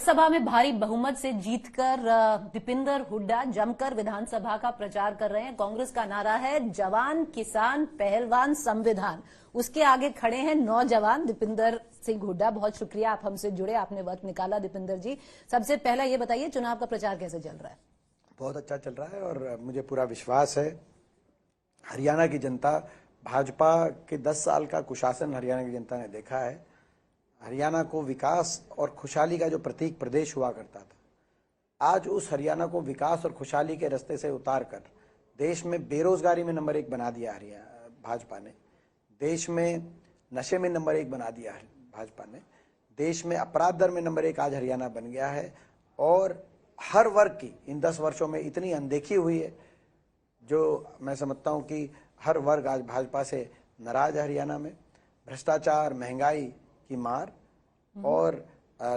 लोकसभा में भारी बहुमत से जीतकर दीपेंद्र हुड्डा जमकर विधानसभा का प्रचार कर रहे हैं। कांग्रेस का नारा है जवान किसान पहलवान संविधान। उसके आगे खड़े हैं नौजवान दीपेंद्र सिंह हुड्डा। बहुत शुक्रिया आप हमसे जुड़े, आपने वक्त निकाला दीपेंद्र जी। सबसे पहला ये बताइए, चुनाव का प्रचार कैसे चल रहा है? बहुत अच्छा चल रहा है और मुझे पूरा विश्वास है हरियाणा की जनता, भाजपा के 10 साल का कुशासन हरियाणा की जनता ने देखा है। हरियाणा को विकास और खुशहाली का जो प्रतीक प्रदेश हुआ करता था, आज उस हरियाणा को विकास और खुशहाली के रास्ते से उतार कर देश में बेरोजगारी में नंबर 1 बना दिया हरियाणा भाजपा ने, देश में नशे में नंबर 1 बना दिया भाजपा ने, देश में अपराध दर में नंबर 1 आज हरियाणा बन गया है। और हर वर्ग की इन 10 वर्षों में इतनी अनदेखी हुई है, जो मैं समझता हूँ कि हर वर्ग आज भाजपा से नाराज है। हरियाणा में भ्रष्टाचार, महंगाई की मार, और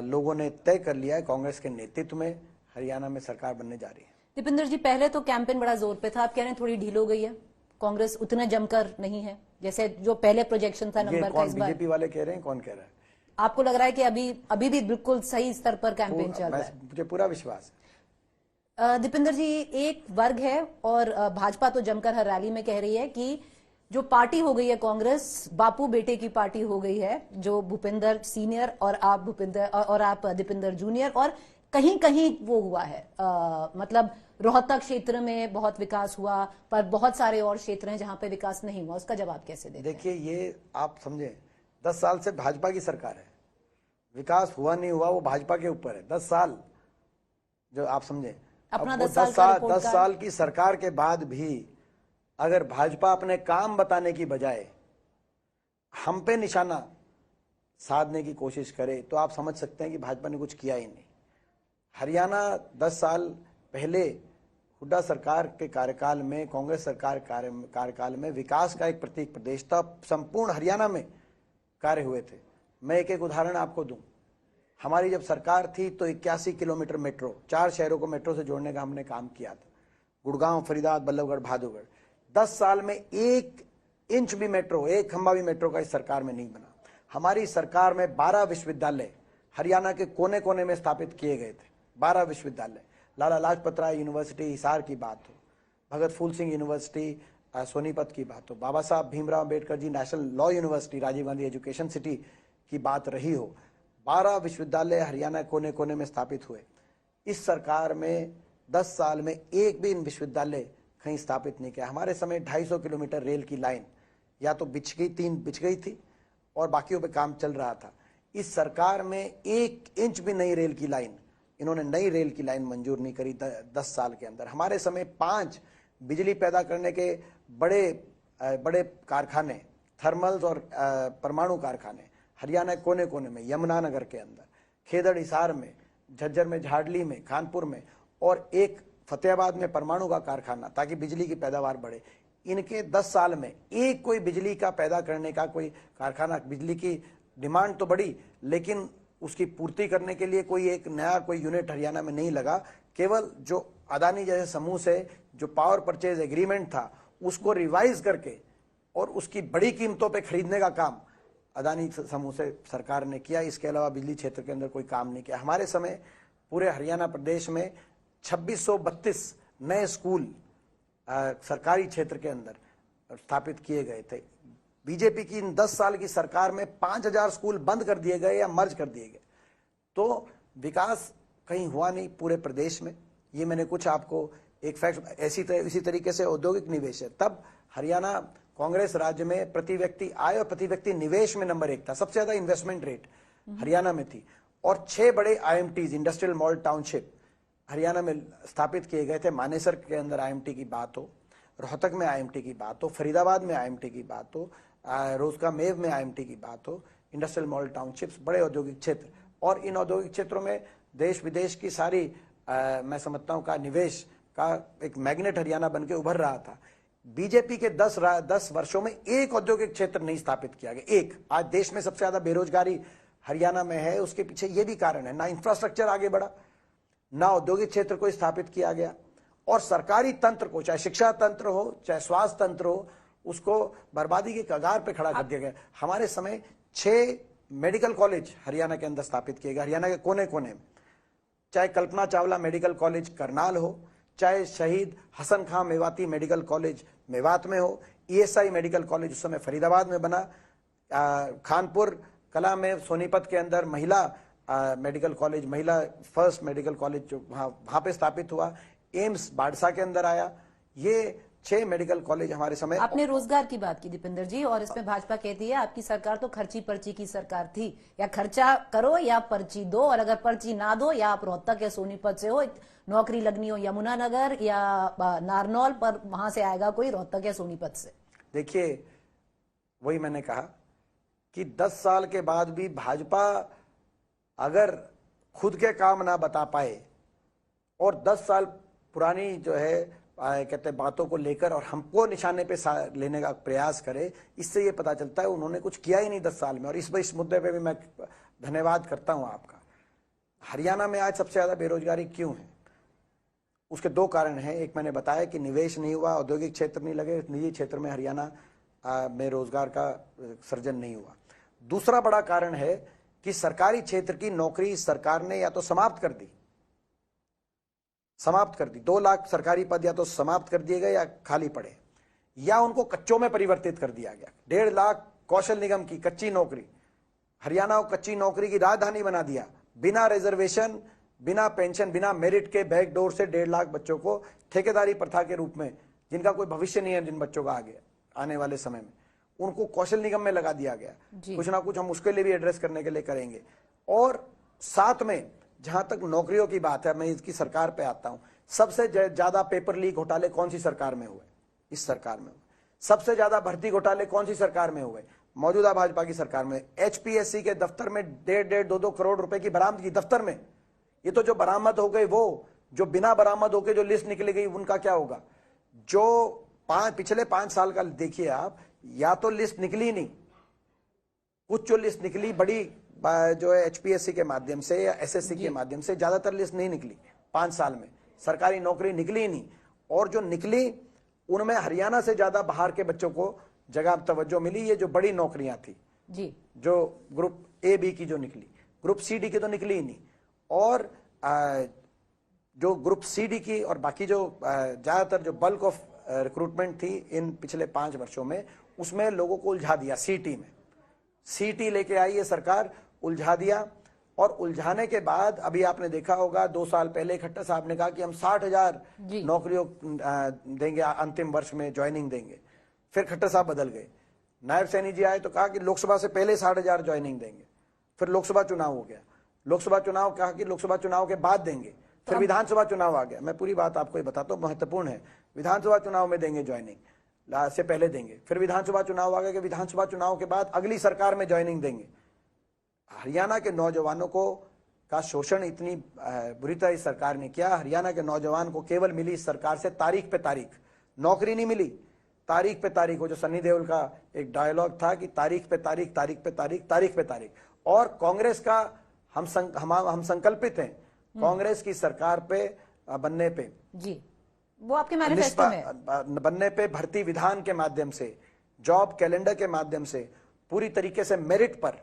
लोगों ने तय कर लिया है कांग्रेस के नेतृत्व में हरियाणा में सरकार बनने जा रही है। दीपेंद्र जी, पहले तो कैंपेन बड़ा जोर पे था, आप कह रहे हैं थोड़ी ढील हो गई है, कांग्रेस उतना जमकर नहीं है जैसे जो पहले प्रोजेक्शन था नंबर का। इस बार बीजेपी वाले कह रहे हैं, कौन कह रहा है? आपको लग रहा है कि अभी भी बिल्कुल सही स्तर पर कैंपेन चल रहा है? मुझे पूरा विश्वास है। दीपेंद्र जी, एक वर्ग है और भाजपा तो जमकर हर रैली में कह रही है कि जो पार्टी हो गई है कांग्रेस, बापू बेटे की पार्टी हो गई है, जो भूपेंद्र सीनियर और आप दीपेंद्र जूनियर, और कहीं कहीं वो हुआ है मतलब रोहतक क्षेत्र में बहुत विकास हुआ, पर बहुत सारे और क्षेत्र हैं जहां पे विकास नहीं हुआ। उसका जवाब कैसे देते हैं? देखिए, ये आप समझे 10 साल से भाजपा की सरकार है, विकास हुआ नहीं हुआ वो भाजपा के ऊपर है। 10 साल जो आप समझे, अपना 10 साल की सरकार के बाद भी अगर भाजपा अपने काम बताने की बजाय हम पे निशाना साधने की कोशिश करे तो आप समझ सकते हैं कि भाजपा ने कुछ किया ही नहीं। हरियाणा 10 साल पहले हुड्डा सरकार के कार्यकाल में, कांग्रेस सरकार कार्यकाल में विकास का एक प्रतीक प्रदेश था। संपूर्ण हरियाणा में कार्य हुए थे। मैं एक उदाहरण आपको दूं। हमारी जब सरकार थी तो 81 किलोमीटर मेट्रो, 4 शहरों को मेट्रो से जोड़ने का हमने काम किया था, गुड़गांव, फरीदाबाद, बल्लभगढ़, भादुगढ़। 10 साल में 1 इंच भी मेट्रो, 1 खंबा भी मेट्रो का इस सरकार में नहीं बना। हमारी सरकार में 12 विश्वविद्यालय हरियाणा के कोने कोने में स्थापित किए गए थे। 12 विश्वविद्यालय, लाला लाजपत राय यूनिवर्सिटी हिसार की बात हो, भगत फूल सिंह यूनिवर्सिटी सोनीपत की बात हो, Baba Saheb Bhimrao Ambedkar ji national law university, Rajiv Gandhi education city की बात रही हो, 12 विश्वविद्यालय हरियाणा कोने कोने में स्थापित हुए। इस सरकार में 10 साल में एक भी इन विश्वविद्यालय कहीं स्थापित नहीं किया। हमारे समय 250 किलोमीटर रेल की लाइन या तो बिछ गई थी और बाकियों पे काम चल रहा था। इस सरकार में 1 इंच भी नई रेल की लाइन, इन्होंने नई रेल की लाइन मंजूर नहीं करी 10 साल के अंदर। हमारे समय 5 बिजली पैदा करने के बड़े कारखाने, थर्मल्स और परमाणु कारखाने हरियाणा कोने कोने में, यमुनानगर के अंदर, खेदड़ हिसार में, झज्जर में, झाड़ली में, कानपुर में, और एक फतेहाबाद में परमाणु का कारखाना, ताकि बिजली की पैदावार बढ़े। इनके 10 साल में एक कोई बिजली का पैदा करने का कोई कारखाना, बिजली की डिमांड तो बढ़ी लेकिन उसकी पूर्ति करने के लिए कोई नया यूनिट हरियाणा में नहीं लगा। केवल जो अदानी जैसे समूह से जो पावर परचेज एग्रीमेंट था उसको रिवाइज करके और उसकी बड़ी कीमतों पे खरीदने का काम अदानी समूह से सरकार ने किया। इसके अलावा बिजली क्षेत्र के अंदर कोई काम नहीं किया। हमारे समय पूरे हरियाणा प्रदेश में 2632 नए स्कूल सरकारी क्षेत्र के अंदर स्थापित किए गए थे। बीजेपी की इन 10 साल की सरकार में 5000 स्कूल बंद कर दिए गए या मर्ज कर दिए गए। तो विकास कहीं हुआ नहीं पूरे प्रदेश में। ये मैंने कुछ आपको एक फैक्ट, इसी तरीके से औद्योगिक निवेश है। तब हरियाणा कांग्रेस राज्य में प्रति व्यक्ति आय और प्रति व्यक्ति निवेश में नंबर 1 था। सबसे ज्यादा इन्वेस्टमेंट रेट हरियाणा में थी। और 6 बड़े IMTs, industrial model township, Haryana में स्थापित किए गए थे। मानेसर के अंदर IMT की बात हो, रोहतक में IMT की बात हो, फरीदाबाद में IMT की बात हो, रोजका मेव में IMT की बात हो, इंडस्ट्रियल मॉडल टाउनशिप्स, बड़े औद्योगिक क्षेत्र। और इन औद्योगिक क्षेत्रों में देश विदेश की सारी मैं समझता हूं का निवेश का एक मैग्नेट हरियाणा बनके उभर रहा था। बीजेपी के 10 वर्षों में एक औद्योगिक क्षेत्र नहीं स्थापित किया गया। एक, आज देश में सबसे ज्यादा बेरोजगारी हरियाणा में है। उसके पीछे ये भी कारण है, ना इंफ्रास्ट्रक्चर आगे बढ़ा, ना औद्योगिक क्षेत्र को स्थापित किया गया, और सरकारी तंत्र को, चाहे शिक्षा तंत्र हो, चाहे स्वास्थ्य तंत्र हो, उसको बर्बादी के कगार पे खड़ा कर दिया गया। हमारे समय 6 मेडिकल कॉलेज हरियाणा के अंदर स्थापित किए गए, हरियाणा के कोने कोने में। चाहे कल्पना चावला मेडिकल कॉलेज करनाल हो, चाहे शहीद हसन खां मेवाती मेडिकल कॉलेज मेवात में हो, ईएसआई मेडिकल कॉलेज उस समय फरीदाबाद में बना, खानपुर कला में सोनीपत के अंदर महिला मेडिकल कॉलेज, महिला फर्स्ट मेडिकल कॉलेज जो वहां पे स्थापित हुआ, एम्स बाड़सा के अंदर आया। ये 6 मेडिकल कॉलेज हमारे समय। आपने रोजगार की बात की दीपेंद्र जी, और इसमें भाजपा कहती है आपकी सरकार तो खर्ची पर्ची की सरकार थी, या खर्चा करो या पर्ची दो, और अगर पर्ची ना दो या आप रोहतक या सोनीपत से हो, नौकरी लगनी हो यमुनानगर या नारनौल, पर वहां से आएगा कोई रोहतक या सोनीपत से। देखिए, वही मैंने कहा कि 10 साल के बाद भी भाजपा अगर खुद के काम ना बता पाए और 10 साल पुरानी जो है कहते हैं बातों को लेकर और हमको निशाने पे लेने का प्रयास करे, इससे ये पता चलता है उन्होंने कुछ किया ही नहीं 10 साल में। और इस मुद्दे पे भी मैं धन्यवाद करता हूं आपका। हरियाणा में आज सबसे ज्यादा बेरोजगारी क्यों है? उसके 2 कारण हैं। एक मैंने बताया कि निवेश नहीं हुआ, औद्योगिक क्षेत्र नहीं लगे, निजी क्षेत्र में हरियाणा में रोजगार का सृजन नहीं हुआ। दूसरा बड़ा कारण है कि सरकारी क्षेत्र की नौकरी सरकार ने या तो समाप्त कर दी, 2 लाख सरकारी पद या तो समाप्त कर दिए गए या खाली पड़े, या उनको कच्चों में परिवर्तित कर दिया गया। 1.5 लाख कौशल निगम की कच्ची नौकरी, हरियाणा को कच्ची नौकरी की राजधानी बना दिया, बिना रिजर्वेशन, बिना पेंशन, बिना मेरिट के बैकडोर से 1.5 लाख बच्चों को ठेकेदारी प्रथा के रूप में, जिनका कोई भविष्य नहीं है, जिन बच्चों का आगे आने वाले समय में, उनको कौशल निगम में लगा दिया गया। कुछ ना कुछ हम उसके लिए भी एड्रेस करने के लिए करेंगे। और साथ में जहां तक नौकरियों की बात है, मैं इसकी सरकार पे आता हूं। सबसे ज्यादा पेपर लीक घोटाले कौन सी सरकार में हुए? इस सरकार में हुए। सबसे ज्यादा भर्ती घोटाले कौन सी सरकार में हुए? मौजूदा भाजपा की सरकार में। एचपीएससी के दफ्तर में 1.5-2 करोड़ रुपए की बरामदगी दफ्तर में। ये तो जो बरामद हो गए, वो जो बिना बरामद होकर जो लिस्ट निकली गई उनका क्या होगा? जो पिछले 5 साल का देखिए आप, या तो लिस्ट निकली नहीं, कुछ जो लिस्ट निकली बड़ी जो है एचपीएससी के माध्यम से या एसएससी के माध्यम से, ज्यादातर लिस्ट नहीं निकली 5 साल में। सरकारी नौकरी निकली ही नहीं, और जो निकली उनमें हरियाणा से ज्यादा बाहर के बच्चों को जगह तवज्जो मिली। ये जो बड़ी नौकरियां थी जी, जो ग्रुप ए बी की जो निकली, ग्रुप सी डी की तो निकली ही नहीं। और जो ग्रुप सी डी की और बाकी जो ज्यादातर जो बल्क ऑफ रिक्रूटमेंट थी इन पिछले 5 वर्षों में, उसमें लोगों को उलझा दिया। सीटी में सीटी लेके आई ये सरकार, उलझा दिया। और उलझाने के बाद अभी आपने देखा होगा 2 साल पहले खट्टर साहब ने कहा कि हम 60,000 नौकरियों देंगे, अंतिम वर्ष में ज्वाइनिंग देंगे। फिर खट्टर साहब बदल गए, नायब सैनी जी आए तो कहा कि लोकसभा से पहले 60,000 ज्वाइनिंग देंगे। फिर लोकसभा चुनाव हो गया, लोकसभा चुनाव कहा कि लोकसभा चुनाव के बाद देंगे। फिर विधानसभा चुनाव आ गया। मैं पूरी बात आपको ये बताता हूँ, महत्वपूर्ण है। विधानसभा चुनाव में देंगे ज्वाइनिंग, से पहले देंगे। फिर विधानसभा चुनाव आ गया कि विधानसभा चुनाव के बाद अगली सरकार में ज्वाइनिंग देंगे। हरियाणा के नौजवानों को का शोषण इतनी बुरी तरह इस सरकार ने किया। हरियाणा के नौजवान को केवल मिली इस सरकार से तारीख पे तारीख, नौकरी नहीं मिली, तारीख पे तारीख। वो जो सन्नी देओल का एक डायलॉग था कि तारीख पे तारीख, तारीख पे तारीख, तारीख पे तारीख। और कांग्रेस का हम संकल्पित हैं कांग्रेस की सरकार पे बनने पे जी, वो आपके मैनिफेस्टो में बनने पे, भर्ती विधान के माध्यम से, जॉब कैलेंडर के माध्यम से, पूरी तरीके से मेरिट पर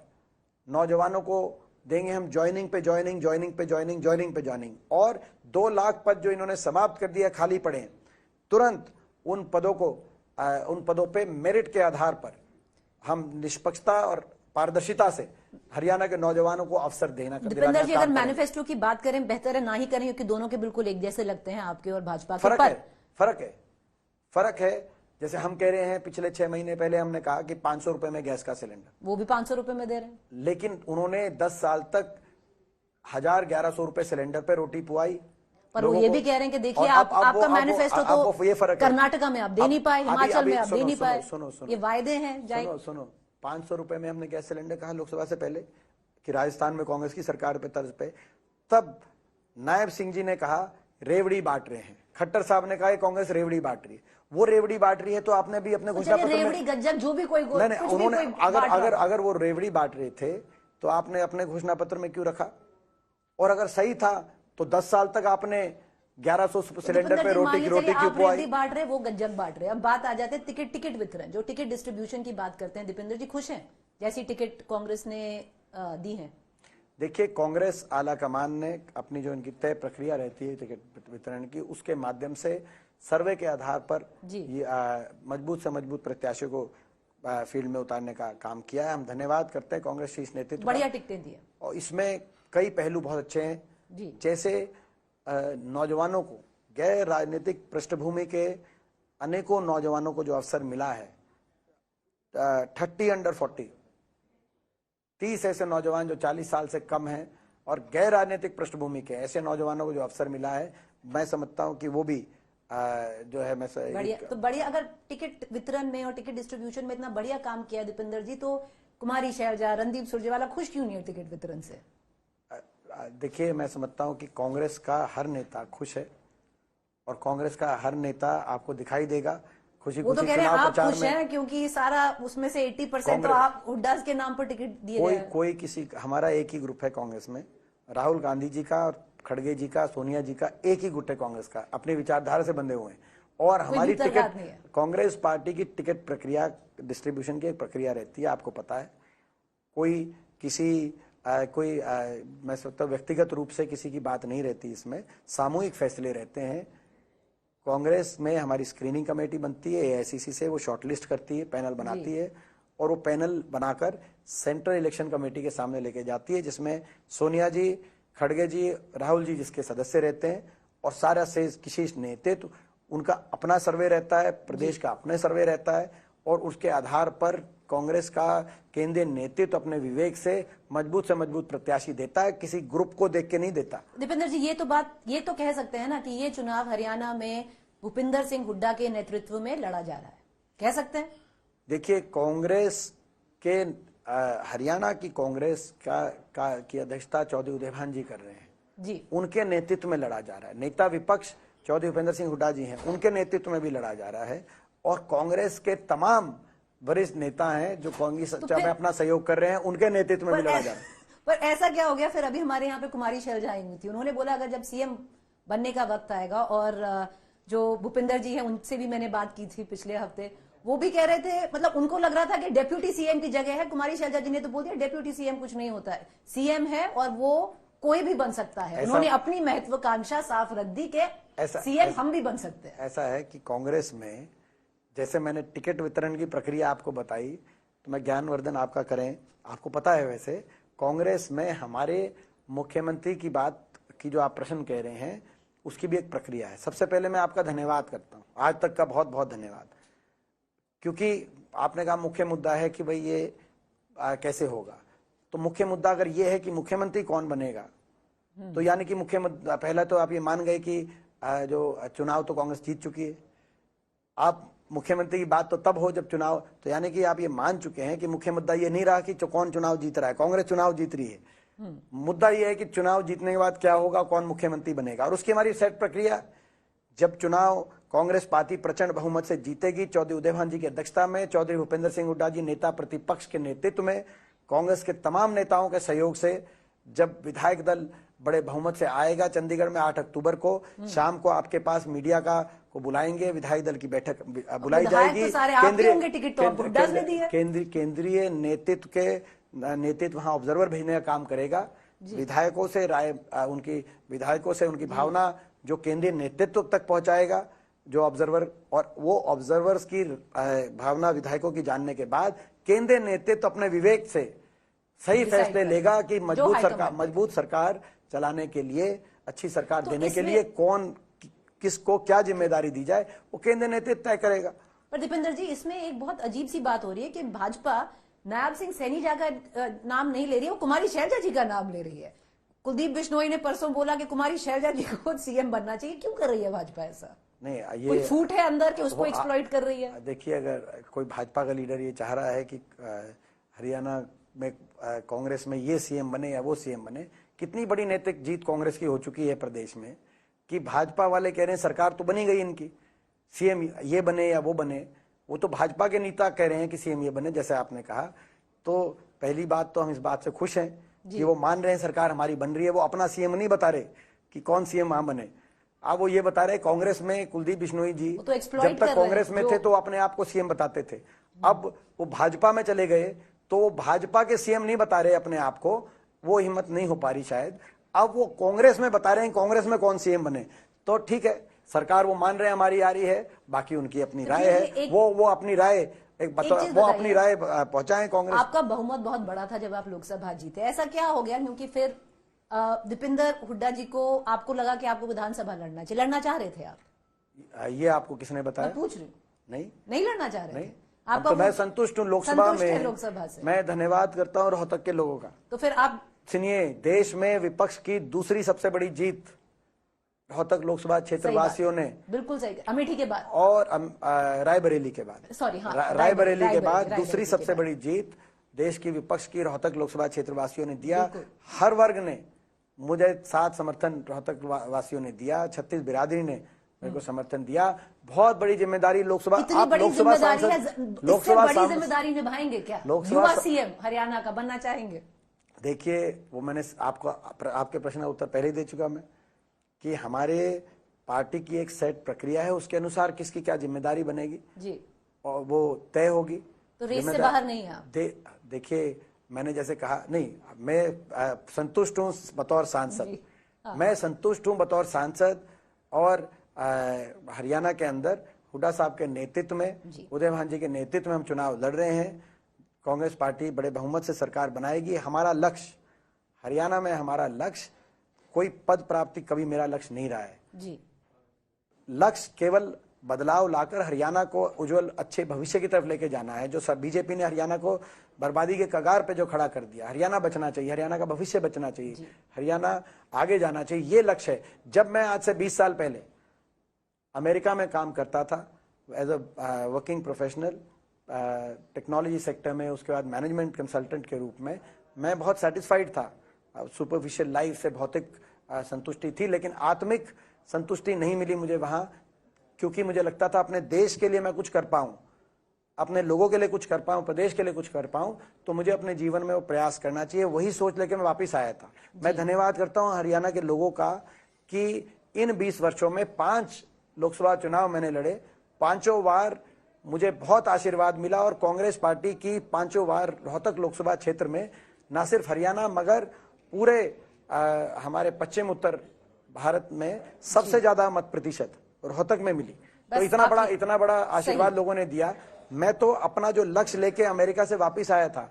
नौजवानों को देंगे हम ज्वाइनिंग पे ज्वाइनिंग, ज्वाइनिंग पे ज्वाइनिंग, ज्वाइनिंग पे ज्वाइनिग। और 2 लाख पद जो इन्होंने समाप्त कर दिया, खाली पड़े हैं, तुरंत उन पदों पे मेरिट के आधार पर हम निष्पक्षता और पारदर्शिता से हरियाणा के नौजवानों को अवसर देना। दीपेंद्र जी, अगर मैनिफेस्टो की बात करें, बेहतर है ना ही करें, क्योंकि दोनों के बिल्कुल एक जैसे लगते हैं, आपके और भाजपा के। फर्क है। जैसे हम कह रहे हैं, पिछले 6 महीने पहले हमने कहा कि 500 रुपए में गैस का सिलेंडर, वो भी 500 रुपए में दे रहे हैं, लेकिन उन्होंने 10 साल तक 1,000-1,100 रुपए सिलेंडर पे रोटी पुआई। पर वो ये भी कह रहे हैं कि देखिए आपका मैनिफेस्टो तो ये फर्क, कर्नाटका में आप दे नहीं पाए, हिमाचल में आप दे नहीं पाए, ये वायदे हैं। सुनो 500 रुपए में हमने गैस सिलेंडर कहा लोकसभा से पहले कि राजस्थान में कांग्रेस की सरकार पे तर्ज पे, तब नायब सिंह जी ने कहा रेवड़ी बांट रहे हैं। खट्टर साहब ने कहा कांग्रेस रेवड़ी बांट रही है। वो रेवड़ी बांट रही है तो आपने भी अपने घोषणा पत्र में रेवड़ी गज्जक जो भी कोई नहीं, उन्होंने अगर वो रेवड़ी बांट रहे थे तो आपने अपने घोषणा पत्र में क्यों रखा? और अगर सही था तो 10 साल तक आपने 1100 सिलेंडर पे रोटी क्यों पुआई? बांट रहे, वो गज्जक बांट रहे। अब बात आ जाती है टिकट वितरण, जो टिकट डिस्ट्रीब्यूशन की बात करते हैं। दीपेंद्र जी खुश हैं जैसी टिकट कांग्रेस ने दी है? देखिए, कांग्रेस आला कमान ने अपनी जो इनकी तय प्रक्रिया रहती है टिकट वितरण की, उसके माध्यम से सर्वे के आधार पर ये मजबूत से मजबूत प्रत्याशियों को फील्ड में उतारने का काम किया है। हम धन्यवाद करते हैं कांग्रेस शीर्ष नेतृत्व, बढ़िया टिकटें दी और इसमें कई पहलू बहुत अच्छे हैं जी। जैसे नौजवानों को, गैर राजनीतिक पृष्ठभूमि के अनेकों नौजवानों को जो अवसर मिला है, 30 अंडर 40, 30 ऐसे नौजवान जो 40 साल से कम हैं और गैर राजनीतिक पृष्ठभूमि के ऐसे नौजवानों को जो अवसर मिला है, मैं समझता हूं कि वो भी जो है मैं बढ़िया। तो बढ़िया, अगर टिकट वितरण में और टिकट डिस्ट्रीब्यूशन में इतना बढ़िया काम किया दीपेंद्र जी, तो कुमारी शैलजा, रणदीप सुरजेवाला खुश क्यों नहीं है टिकट वितरण से? देखिए, मैं समझता हूं कि कांग्रेस का हर नेता खुश है और कांग्रेस का हर नेता आपको दिखाई देगा खुशी वो तो खुशी कह रहे हैं चुनाव आप प्रचार खुश में। हैं क्योंकि सारा उसमें से 80% तो आप हुड्डा के नाम पर टिकट दिए गए हैं। कोई किसी, हमारा एक ही ग्रुप है कांग्रेस में, राहुल गांधी जी का और खड़गे जी का, सोनिया जी का एक ही गुट है कांग्रेस का, अपनी विचारधारा से बंधे हुए हैं। और हमारी टिकट, कांग्रेस पार्टी की टिकट प्रक्रिया डिस्ट्रीब्यूशन की एक प्रक्रिया रहती है, आपको पता है। कोई किसी मैं सोचता हूँ व्यक्तिगत रूप से किसी की बात नहीं रहती, इसमें सामूहिक फैसले रहते हैं। कांग्रेस में हमारी स्क्रीनिंग कमेटी बनती है एआईसीसी से, वो शॉर्टलिस्ट करती है, पैनल बनाती है और वो पैनल बनाकर सेंट्रल इलेक्शन कमेटी के सामने लेके जाती है, जिसमें सोनिया जी, खड़गे जी, राहुल जी जिसके सदस्य रहते हैं, और सारा से किसी नेतृत्व, उनका अपना सर्वे रहता है, प्रदेश का अपना सर्वे रहता है, और उसके आधार पर कांग्रेस का केंद्रीय नेतृत्व अपने विवेक से मजबूत प्रत्याशी देता है, किसी ग्रुप को देख के नहीं देता। दीपेंद्र जी, ये तो कह सकते हैं ना कि ये चुनाव हरियाणा में भूपिंदर सिंह हुड्डा के नेतृत्व में लड़ा जा रहा है, कह सकते हैं? देखिए, कांग्रेस के हरियाणा की कांग्रेस की अध्यक्षता चौधरी उदयभान जी कर रहे हैं जी, उनके नेतृत्व में लड़ा जा रहा है। नेता विपक्ष चौधरी भूपेंद्र सिंह हुड्डा जी हैं, उनके नेतृत्व में भी लड़ा जा रहा है, और कांग्रेस के तमाम वरिष्ठ नेता हैं जो कांग्रेस में अपना सहयोग कर रहे हैं, उनके नेतृत्व में भी लड़ा जा रहा है। पर ऐसा क्या हो गया फिर? अभी हमारे यहाँ पे कुमारी शैलजा आई हुई थी, उन्होंने बोला अगर जब सीएम बनने का वक्त आएगा, और जो भूपिंदर जी हैं उनसे भी मैंने बात की थी पिछले हफ्ते, वो भी कह रहे थे, मतलब उनको लग रहा था कि डेप्यूटी सीएम की जगह है। कुमारी शैलजा जी ने तो बोल दिया डेप्यूटी सीएम कुछ नहीं होता है, सीएम है और वो कोई भी बन सकता है। उन्होंने अपनी महत्वाकांक्षा साफ रख दी कि सीएम हम भी बन सकते हैं। ऐसा है कि कांग्रेस में, जैसे मैंने टिकट वितरण की प्रक्रिया आपको बताई, तो मैं ज्ञानवर्धन आपका करें, आपको पता है वैसे कांग्रेस में हमारे मुख्यमंत्री की बात की जो आप प्रश्न कह रहे हैं, उसकी भी एक प्रक्रिया है। सबसे पहले मैं आपका धन्यवाद करता हूं, आज तक का बहुत बहुत धन्यवाद, क्योंकि आपने कहा मुख्य मुद्दा है कि भाई ये कैसे होगा। तो मुख्य मुद्दा अगर ये है कि मुख्यमंत्री कौन बनेगा, तो यानी कि मुख्य मुद्दा, पहला तो आप ये मान गए कि जो चुनाव तो कांग्रेस जीत चुकी है। आप मुख्यमंत्री की बात तो तब हो जब चुनाव, तो यानी कि आप ये मान चुके हैं कि मुख्य मुद्दा ये नहीं रहा कि कौन चुनाव जीत रहा है, कांग्रेस चुनाव जीत रही है। मुद्दा ये है कि चुनाव जीतने के बाद क्या होगा, कौन मुख्यमंत्री बनेगा, और उसकी हमारी सेट प्रक्रिया। जब चुनाव कांग्रेस पार्टी प्रचंड बहुमत से जीतेगी, चौधरी उदयभान जी की अध्यक्षता में, चौधरी भूपेंद्र सिंह हुड्डा जी नेता प्रतिपक्ष के नेतृत्व में, कांग्रेस के तमाम नेताओं के सहयोग से, जब विधायक दल बड़े बहुमत से आएगा चंडीगढ़ में 8 अक्टूबर को शाम को आपके पास मीडिया को बुलाएंगे, विधायक दल की बैठक बुलाई जाएगी। केंद्रीय नेतृत्व वहां ऑब्जर्वर भेजने का काम करेगा, विधायकों से उनकी भावना जो केंद्रीय नेतृत्व तक पहुंचाएगा, जो ऑब्जर्वर, और वो ऑब्जर्वर्स की भावना विधायकों की जानने के बाद केंद्रीय नेतृत्व अपने विवेक से सही फैसले लेगा कि मजबूत सरकार चलाने के लिए, अच्छी सरकार देने के लिए किसको क्या जिम्मेदारी दी जाए, वो केंद्रीय नेतृत्व तय करेगा। पर दीपेंद्र जी, इसमें एक बहुत अजीब सी बात हो रही है कि भाजपा नायब सिंह सैनीजा का नाम नहीं ले रही है, वो कुमारी शैलजा जी का नाम ले रही है। कुलदीप बिश्नोई ने परसों बोला कि कुमारी शैलजा जी को सीएम बनना चाहिए। क्यों कर रही है भाजपा ऐसा? नहीं, ये कोई फूट है अंदर कि उसको एक्सप्लॉइट कर रही है? देखिए, अगर कोई भाजपा का लीडर ये चाह रहा है कि हरियाणा में कांग्रेस में ये सीएम बने या वो सीएम बने, कितनी बड़ी नैतिक जीत कांग्रेस की हो चुकी है प्रदेश में, कि भाजपा वाले कह रहे हैं सरकार तो बनी गई इनकी, सीएम ये बने या वो बने। वो तो भाजपा के नेता कह रहे हैं कि सीएम ये बने, जैसे आपने कहा। तो पहली बात तो हम इस बात से खुश हैं कि वो मान रहे हैं सरकार हमारी बन रही है। वो अपना सीएम नहीं बता रहे कि कौन सीएम वहां बने, अब वो ये बता रहे कांग्रेस में कुलदीप बिश्नोई जी तो जब तक कांग्रेस में थे तो अपने आप को सीएम बताते थे, अब वो भाजपा में चले गए तो वो भाजपा के सीएम नहीं बता रहे अपने आप को, वो हिम्मत नहीं हो पा रही शायद। अब वो कांग्रेस में बता रहे हैं कांग्रेस में कौन सीएम बने, तो ठीक है, सरकार वो मान रहे हैं हमारी आ रही है, बाकी उनकी अपनी राय है, वो अपनी राय वो अपनी राय पहुंचाएं कांग्रेस। आपका बहुमत बहुत बड़ा था जब आप लोकसभा जीते, ऐसा क्या हो गया? क्योंकि फिर दीपेंद्र हुड्डा जी को आपको लगा कि आपको विधानसभा लड़ना चाहिए, लड़ना चाह रहे थे आप? ये आपको किसने बताया? मैं पूछ रही हूँ। नहीं लड़ना चाह रहे नहीं। थे? अब तो मैं संतुष्ट हूँ लोकसभा लोकसभा से। मैं धन्यवाद करता हूँ रोहतक के लोगों का। तो फिर आप सुनिए, देश में विपक्ष की दूसरी सबसे बड़ी जीत रोहतक लोकसभा क्षेत्र वासियों ने, बिल्कुल सही, अमेठी के बाद और रायबरेली के बाद, सॉरी हाँ, रायबरेली के बाद दूसरी सबसे बड़ी जीत देश की विपक्ष की रोहतक लोकसभा क्षेत्र वासियों ने दिया। हर वर्ग ने मुझे साथ समर्थन रोहतक वासियों ने दिया, 36 बिरादरी ने मेरे को समर्थन दिया। बहुत बड़ी जिम्मेदारी लोकसभा, आप लोकसभा सांसद, लोकसभा जिम्मेदारी निभाएंगे क्या? युवा सीएम हरियाणा का बनना चाहेंगे? देखिए, वो मैंने आपको आपके प्रश्न का उत्तर पहले ही दे चुका मैं कि हमारे पार्टी की एक सेट प्रक्रिया है, उसके अनुसार किसकी क्या जिम्मेदारी बनेगी जी, और वो तय होगी। तो रेस से बाहर नहीं है आप? देखिए, मैंने जैसे कहा, नहीं, मैं संतुष्ट हूँ बतौर सांसद, मैं संतुष्ट हूँ बतौर सांसद। और हरियाणा के अंदर हुड्डा साहब के नेतृत्व में, उदय भान जी के नेतृत्व में हम चुनाव लड़ रहे हैं। कांग्रेस पार्टी बड़े बहुमत से सरकार बनाएगी। हमारा लक्ष्य हरियाणा में, हमारा लक्ष्य कोई पद प्राप्ति कभी मेरा लक्ष्य नहीं रहा है जी। लक्ष्य केवल बदलाव लाकर हरियाणा को उज्जवल अच्छे भविष्य की तरफ लेके जाना है। जो सब बीजेपी ने हरियाणा को बर्बादी के कगार पे जो खड़ा कर दिया, हरियाणा बचना चाहिए, हरियाणा का भविष्य बचना चाहिए, हरियाणा आगे जाना चाहिए, ये लक्ष्य है। जब मैं आज से 20 साल पहले अमेरिका में काम करता था as a working professional technology sector में, उसके बाद मैनेजमेंट कंसल्टेंट के रूप में, मैं बहुत सेटिस्फाइड था। सुपरफिशियल लाइफ से भौतिक संतुष्टि थी, लेकिन आत्मिक संतुष्टि नहीं मिली मुझे वहां, क्योंकि मुझे लगता था अपने देश के लिए मैं कुछ कर पाऊं, अपने लोगों के लिए कुछ कर पाऊं, प्रदेश के लिए कुछ कर पाऊं, तो मुझे अपने जीवन में वो प्रयास करना चाहिए। वही सोच लेकर मैं वापस आया था। मैं धन्यवाद करता हूं हरियाणा के लोगों का कि इन 20 वर्षों में 5 लोकसभा चुनाव मैंने लड़े, 5 बार मुझे बहुत आशीर्वाद मिला। और कांग्रेस पार्टी की 5 बार रोहतक लोकसभा क्षेत्र में, न सिर्फ हरियाणा मगर पूरे हमारे पश्चिम उत्तर भारत में सबसे ज्यादा मत प्रतिशत रोहतक में मिली। तो इतना बड़ा आशीर्वाद लोगों ने दिया। मैं तो अपना जो लक्ष्य लेके अमेरिका से वापस आया था,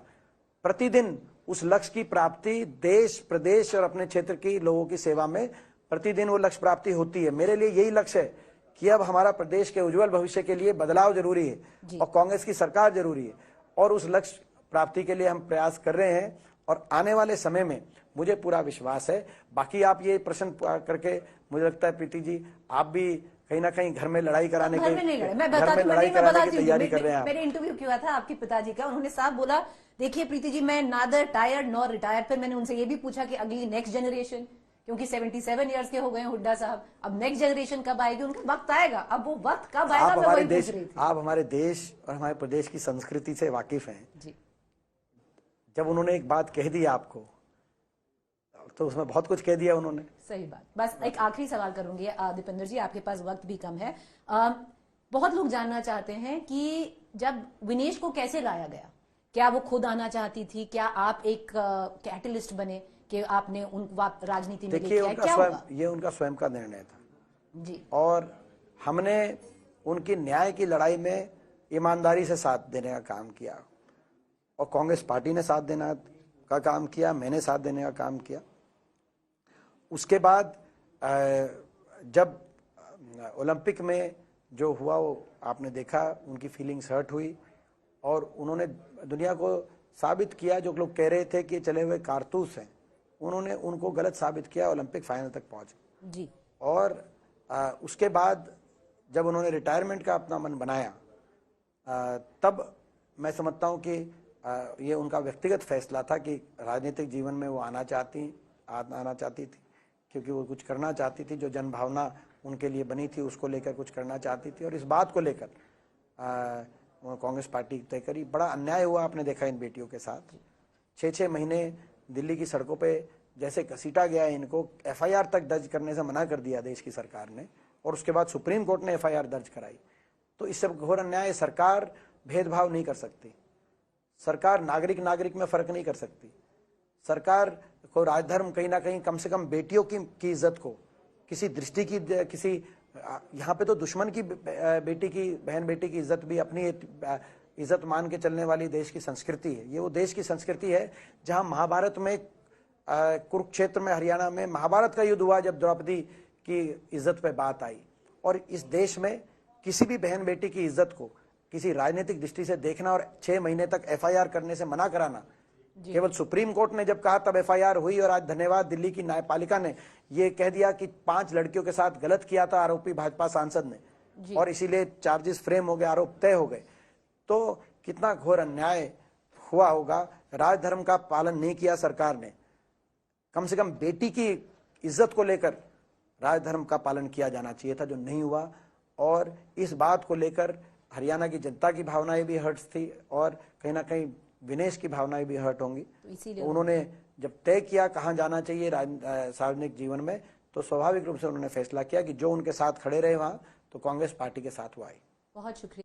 प्रतिदिन उस लक्ष्य की प्राप्ति देश, प्रदेश और अपने क्षेत्र की लोगों की सेवा में प्रतिदिन वो लक्ष्य प्राप्ति होती है। मेरे लिए यही लक्ष्य है कि अब हमारा प्रदेश के उज्जवल भविष्य के लिए बदलाव जरूरी है और कांग्रेस की सरकार जरूरी है, और उस लक्ष्य प्राप्ति के लिए हम प्रयास कर रहे हैं। और आने वाले समय में मुझे पूरा विश्वास है। बाकी आप ये प्रश्न करके, मुझे लगता है प्रीति जी, आप भी कहीं ना कहीं घर में लड़ाई कराने की तैयारी कर रहे हैं। मेरे इंटरव्यू किया था आपके पिताजी का, उन्होंने साफ बोला, देखिए प्रीति जी, मैं नादर टायर्ड नॉर रिटायर्ड। फिर मैंने उनसे ये भी पूछा कि अगली नेक्स्ट जनरेशन, क्योंकि 77 इयर्स के हो गए हुड्डा साहब, अब नेक्स्ट जनरेशन कब आएगी? उनका वक्त आएगा, अब वो वक्त कब आएगा? आप हमारे देश और हमारे प्रदेश की संस्कृति से वाकिफ हैं जी। जब उन्होंने एक बात कह दी आपको, तो उसमें बहुत कुछ कह दिया उन्होंने। सही बात। बस एक आखिरी सवाल करूंगी दीपेंद्र जी, आपके पास वक्त भी कम है। बहुत लोग जानना चाहते हैं कि जब विनेश को कैसे लाया गया, क्या वो खुद आना चाहती थी, क्या आप एक कैटलिस्ट बने कि आपने उन राजनीति में देखिए, ये उनका स्वयं का निर्णय था जी, और हमने उनकी न्याय की लड़ाई में ईमानदारी से साथ देने का काम किया, और कांग्रेस पार्टी ने साथ देना का काम किया, मैंने साथ देने का काम किया। उसके बाद जब ओलंपिक में जो हुआ वो आपने देखा, उनकी फीलिंग्स हर्ट हुई, और उन्होंने दुनिया को साबित किया, जो लोग कह रहे थे कि चले हुए कारतूस हैं, उन्होंने उनको गलत साबित किया, ओलंपिक फाइनल तक पहुंचे जी। और उसके बाद जब उन्होंने रिटायरमेंट का अपना मन बनाया, तब मैं समझता हूं कि ये उनका व्यक्तिगत फैसला था कि राजनीतिक जीवन में वो आना चाहती थी, क्योंकि वो कुछ करना चाहती थी, जो जनभावना उनके लिए बनी थी उसको लेकर कुछ करना चाहती थी। और इस बात को लेकर कांग्रेस पार्टी तय करी। बड़ा अन्याय हुआ, आपने देखा इन बेटियों के साथ। 6-6 महीने दिल्ली की सड़कों पे जैसे घसीटा गया, इनको एफआईआर तक दर्ज करने से मना कर दिया देश की सरकार ने, और उसके बाद सुप्रीम कोर्ट ने एफआईआर दर्ज कराई। तो इससे घोर अन्याय। सरकार भेदभाव नहीं कर सकती, सरकार नागरिक में फर्क नहीं कर सकती, सरकार को राजधर्म कहीं ना कहीं कम से कम बेटियों की इज्जत को किसी दृष्टि की किसी यहाँ पे तो दुश्मन की बेटी की बहन बेटी की इज्जत भी अपनी इज्जत मान के चलने वाली देश की संस्कृति है। ये वो देश की संस्कृति है जहां महाभारत में कुरुक्षेत्र में हरियाणा में महाभारत का युद्ध हुआ जब द्रौपदी की इज्जत पे बात आई। और इस देश में किसी भी बहन बेटी की इज्जत को किसी राजनीतिक दृष्टि से देखना और 6 महीने तक एफआईआर करने से मना कराना, केवल सुप्रीम कोर्ट ने जब कहा तब एफआईआर हुई। और आज धन्यवाद दिल्ली की न्यायपालिका ने ये कह दिया कि 5 लड़कियों के साथ गलत किया था आरोपी भाजपा सांसद ने और इसीलिए चार्जेस फ्रेम हो गए, आरोप तय हो गए। तो कितना घोर अन्याय हुआ होगा। राजधर्म का पालन नहीं किया सरकार ने। कम से कम बेटी की इज्जत को लेकर राजधर्म का पालन किया जाना चाहिए था, जो नहीं हुआ। और इस बात को लेकर हरियाणा की जनता की भावनाएं भी हर्ट थी और कहीं ना कहीं विनेश की भावनाएं भी हर्ट होंगी। तो उन्होंने जब तय किया कहाँ जाना चाहिए सार्वजनिक जीवन में, तो स्वाभाविक रूप से उन्होंने फैसला किया कि जो उनके साथ खड़े रहे वहां, तो कांग्रेस पार्टी के साथ वो आई। बहुत शुक्रिया।